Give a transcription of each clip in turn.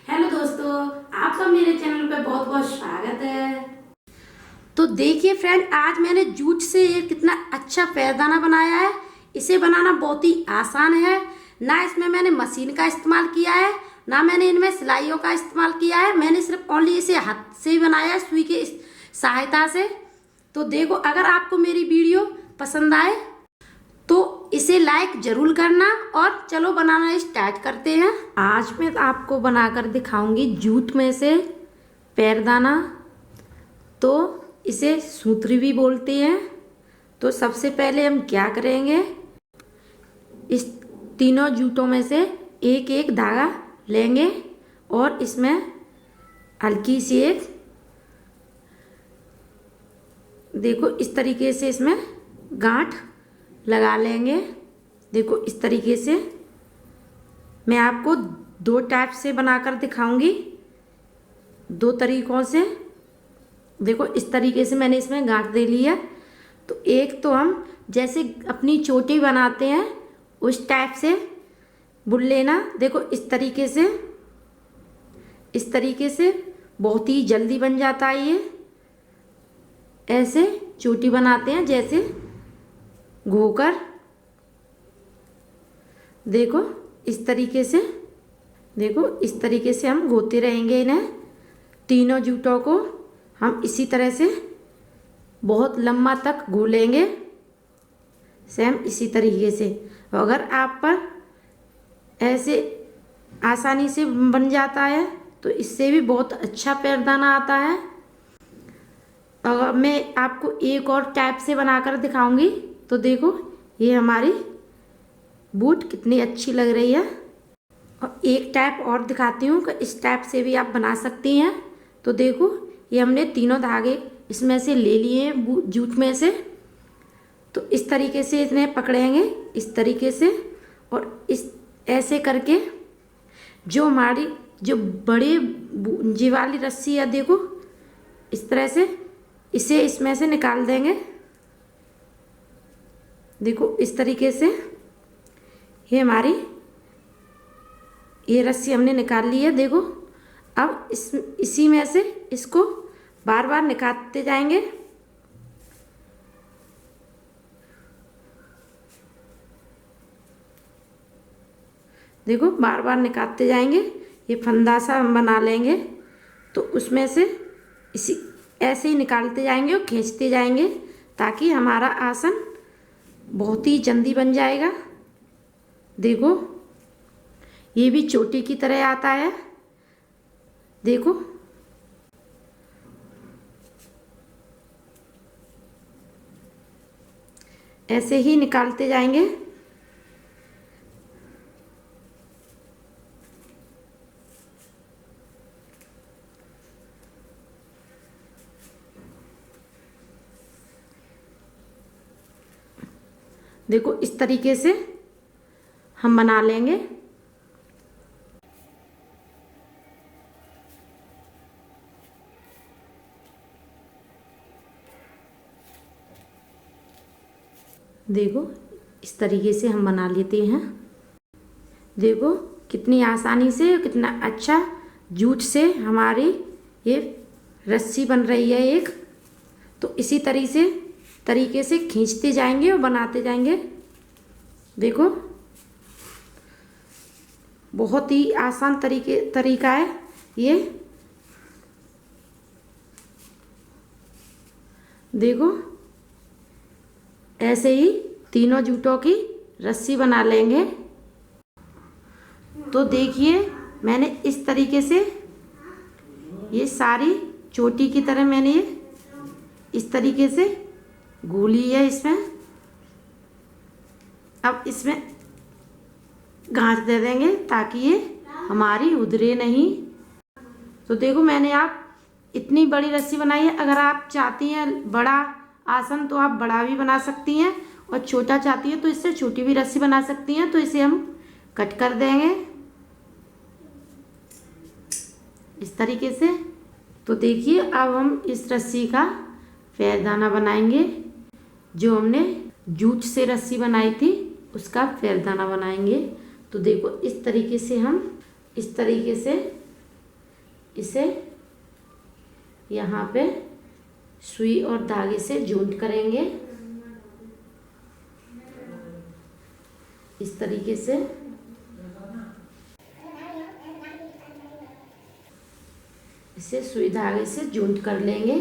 Hello दोस्तों, आपका मेरे चैनल पे बहुत बहुत स्वागत है। तो देखिए फ्रेंड, आज मैंने जूट से ये कितना अच्छा पैरदाना बनाया है। इसे बनाना बहुत ही आसान है। ना इसमें मैंने मशीन का इस्तेमाल किया है, ना मैंने इनमें सिलाइयों का इस्तेमाल किया है। मैंने सिर्फ ओनली इसे हाथ से ही बनाया है, सुई की सहायता से। तो देखो, अगर आपको मेरी वीडियो पसंद आए तो इसे लाइक जरूर करना। और चलो बनाना स्टार्ट करते हैं। आज मैं आपको बनाकर दिखाऊंगी जूट में से पैरदाना। तो इसे सूत्री भी बोलते हैं। तो सबसे पहले हम क्या करेंगे, इस तीनों जूटों में से एक एक धागा लेंगे और इसमें हल्की सी एक, देखो इस तरीके से इसमें गांठ लगा लेंगे। देखो इस तरीके से मैं आपको दो टाइप से बनाकर दिखाऊंगी, दो तरीकों से। देखो इस तरीके से मैंने इसमें गांठ दे ली है। तो एक तो हम जैसे अपनी चोटी बनाते हैं उस टाइप से बुन लेना। देखो इस तरीके से, इस तरीके से बहुत ही जल्दी बन जाता है ये। ऐसे चोटी बनाते हैं जैसे घोकर। देखो इस तरीके से, देखो इस तरीके से हम घोते रहेंगे इन्हें। तीनों जूटों को हम इसी तरह से बहुत लंबा तक घोलेंगे, सेम इसी तरीके से। अगर आप पर ऐसे आसानी से बन जाता है तो इससे भी बहुत अच्छा पैरदाना आता है। अगर मैं आपको एक और टाइप से बनाकर दिखाऊंगी। तो देखो ये हमारी बूट कितनी अच्छी लग रही है। और एक टाइप और दिखाती हूँ कि इस टाइप से भी आप बना सकती हैं। तो देखो ये हमने तीनों धागे इसमें से ले लिए हैं जूट में से। तो इस तरीके से इन्हें पकड़ेंगे इस तरीके से, और इस ऐसे करके जो हमारी जो बड़ी जी वाली रस्सी है, देखो इस तरह से इसे इसमें से निकाल देंगे। देखो इस तरीके से ये हमारी ये रस्सी हमने निकाल ली है। देखो अब इसी में से इसको बार बार निकालते जाएंगे। देखो बार बार निकालते जाएंगे। ये फंदा सा हम बना लेंगे। तो उसमें से इसी ऐसे ही निकालते जाएंगे और खींचते जाएंगे ताकि हमारा आसन बहुत ही जल्दी बन जाएगा। देखो ये भी चोटी की तरह आता है। देखो ऐसे ही निकालते जाएंगे। देखो इस तरीके से हम बना लेंगे। देखो इस तरीके से हम बना लेते हैं। देखो कितनी आसानी से, कितना अच्छा जूट से हमारी ये रस्सी बन रही है एक। तो इसी तरीके से खींचते जाएंगे और बनाते जाएंगे। देखो बहुत ही आसान तरीका है ये। देखो ऐसे ही तीनों जूटों की रस्सी बना लेंगे। तो देखिए मैंने इस तरीके से ये सारी चोटी की तरह मैंने ये इस तरीके से गोली है इसमें। अब इसमें गांठ दे देंगे ताकि ये हमारी उधरे नहीं। तो देखो मैंने आप इतनी बड़ी रस्सी बनाई है। अगर आप चाहती हैं बड़ा आसन तो आप बड़ा भी बना सकती हैं, और छोटा चाहती हैं तो इससे छोटी भी रस्सी बना सकती हैं। तो इसे हम कट कर देंगे इस तरीके से। तो देखिए अब हम इस रस्सी का पैरदाना बनाएंगे। जो हमने जूट से रस्सी बनाई थी उसका पैरदाना बनाएंगे। तो देखो इस तरीके से हम इस तरीके से इसे यहाँ पे सुई और धागे से जॉइंट करेंगे इस तरीके से। इसे सुई धागे से जॉइंट कर लेंगे।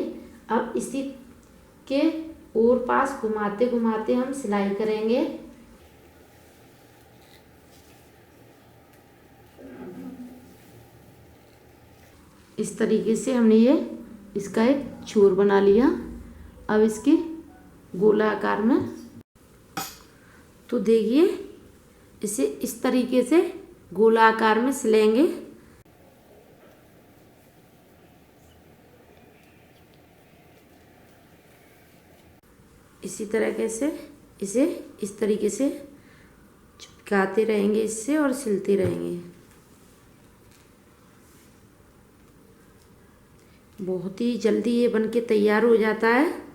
अब इसी के और पास घुमाते घुमाते हम सिलाई करेंगे। इस तरीके से हमने ये इसका एक छोर बना लिया। अब इसके गोला आकार में, तो देखिए इसे इस तरीके से गोला आकार में सिलेंगे। इसी तरीके से इसे इस तरीके से चिपकाते रहेंगे इससे और सिलते रहेंगे। बहुत ही जल्दी ये बनके तैयार हो जाता है।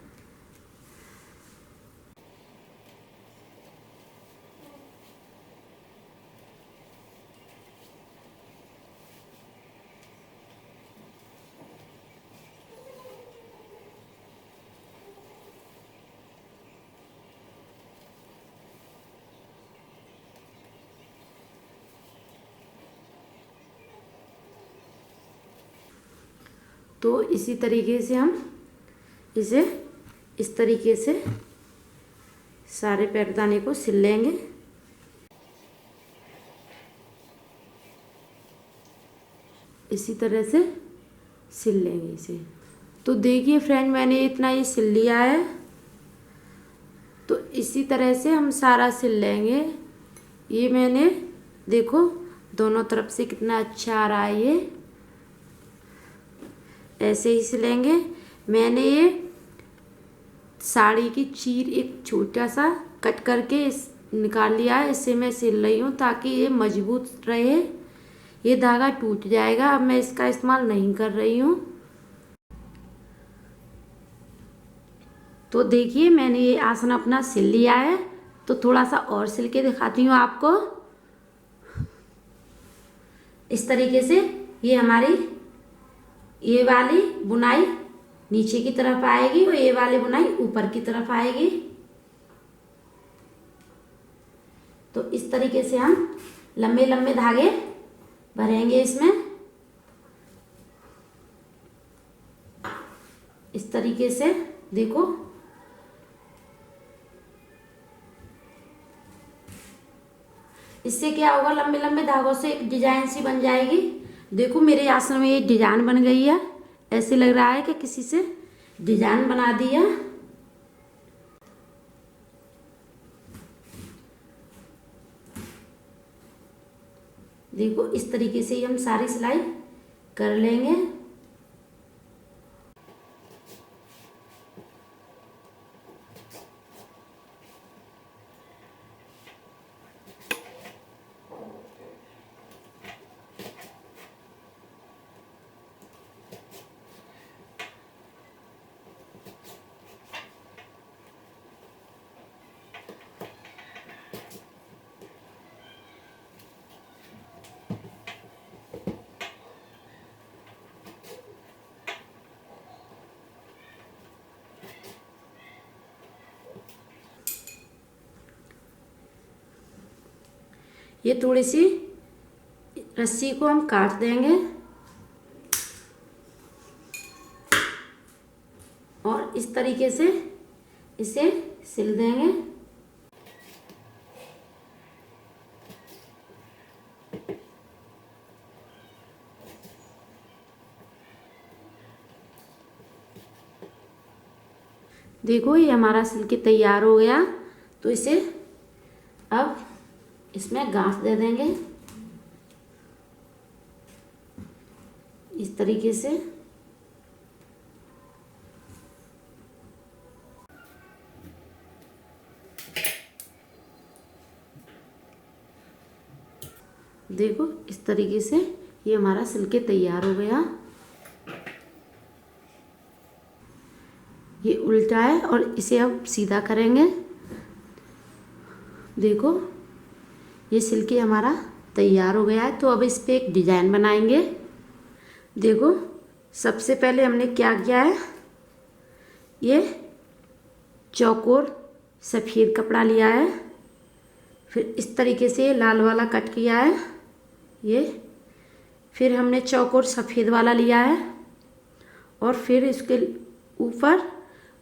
तो इसी तरीके से हम इसे इस तरीके से सारे पैरदाने को सिल लेंगे। इसी तरह से सिल लेंगे इसे। तो देखिए फ्रेंड, मैंने इतना ही सिल लिया है। तो इसी तरह से हम सारा सिल लेंगे। ये मैंने देखो दोनों तरफ से कितना अच्छा आ रहा है। ये ऐसे ही सिलेंगे। मैंने ये साड़ी की चीर एक छोटा सा कट करके इस निकाल लिया है। इससे मैं सिल रही हूँ ताकि ये मजबूत रहे। ये धागा टूट जाएगा। अब मैं इसका इस्तेमाल नहीं कर रही हूँ। तो देखिए मैंने ये आसन अपना सिल लिया है। तो थोड़ा सा और सिल के दिखाती हूँ आपको। इस तरीके से ये हमारी ये वाली बुनाई नीचे की तरफ आएगी और ये वाली बुनाई ऊपर की तरफ आएगी। तो इस तरीके से हम लंबे लंबे धागे भरेंगे इसमें। इस तरीके से देखो। इससे क्या होगा, लंबे लंबे धागों से एक डिजाइन सी बन जाएगी। देखो मेरे आसन में ये डिजाइन बन गई है। ऐसे लग रहा है कि किसी से डिजाइन बना दिया। देखो इस तरीके से हम सारी सिलाई कर लेंगे। ये थोड़ी सी रस्सी को हम काट देंगे और इस तरीके से इसे सिल देंगे। देखो ये हमारा सिल के तैयार हो गया। तो इसे अब इसमें गांठ दे देंगे इस तरीके से। देखो इस तरीके से ये हमारा सिल के तैयार हो गया। ये उल्टा है और इसे अब सीधा करेंगे। देखो ये सिल के हमारा तैयार हो गया है। तो अब इस पे एक डिजाइन बनाएंगे। देखो सबसे पहले हमने क्या किया है, ये चौकोर सफ़ेद कपड़ा लिया है, फिर इस तरीके से लाल वाला कट किया है ये, फिर हमने चौकोर सफ़ेद वाला लिया है और फिर इसके ऊपर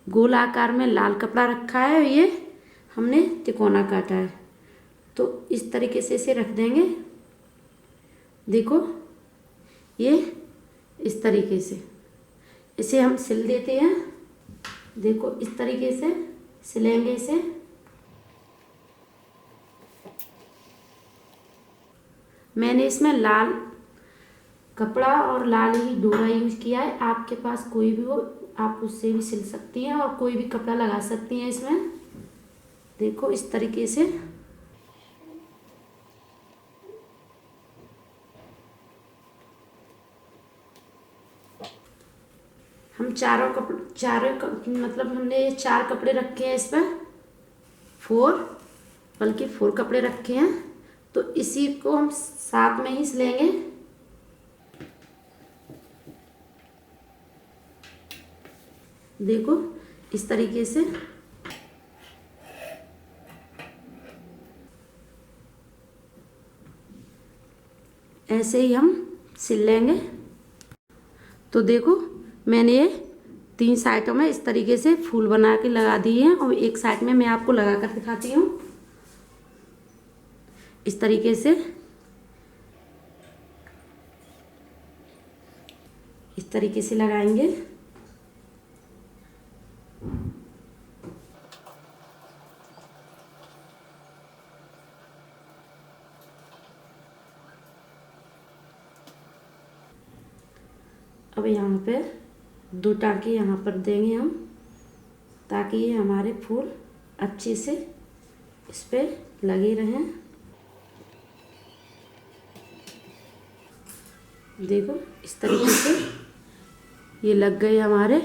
गोल आकार में लाल कपड़ा रखा है, ये हमने तिकोना काटा है। तो इस तरीके से इसे रख देंगे। देखो ये इस तरीके से इसे हम सिल देते हैं। देखो इस तरीके से सिलेंगे इसे। मैंने इसमें लाल कपड़ा और लाल ही डोरा यूज किया है। आपके पास कोई भी हो आप उससे भी सिल सकती हैं और कोई भी कपड़ा लगा सकती हैं इसमें। देखो इस तरीके से हम मतलब हमने 4 कपड़े रखे हैं इस पर, 4 कपड़े रखे हैं। तो इसी को हम साथ में ही सिलेंगे। देखो इस तरीके से ऐसे ही हम सिल लेंगे। तो देखो मैंने ये 3 साइडों में इस तरीके से फूल बना के लगा दिए हैं और एक साइड में मैं आपको लगा कर दिखाती हूँ। इस तरीके से लगाएंगे। अब यहाँ पे 2 टाँके यहाँ पर देंगे हम, ताकि ये हमारे फूल अच्छे से इस पे लगे रहें। देखो इस तरीके से ये लग गए हमारे।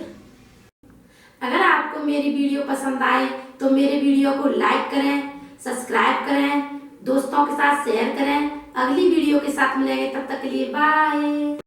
अगर आपको मेरी वीडियो पसंद आए तो मेरे वीडियो को लाइक करें, सब्सक्राइब करें, दोस्तों के साथ शेयर करें। अगली वीडियो के साथ मिलेंगे, तब तक के लिए बाय।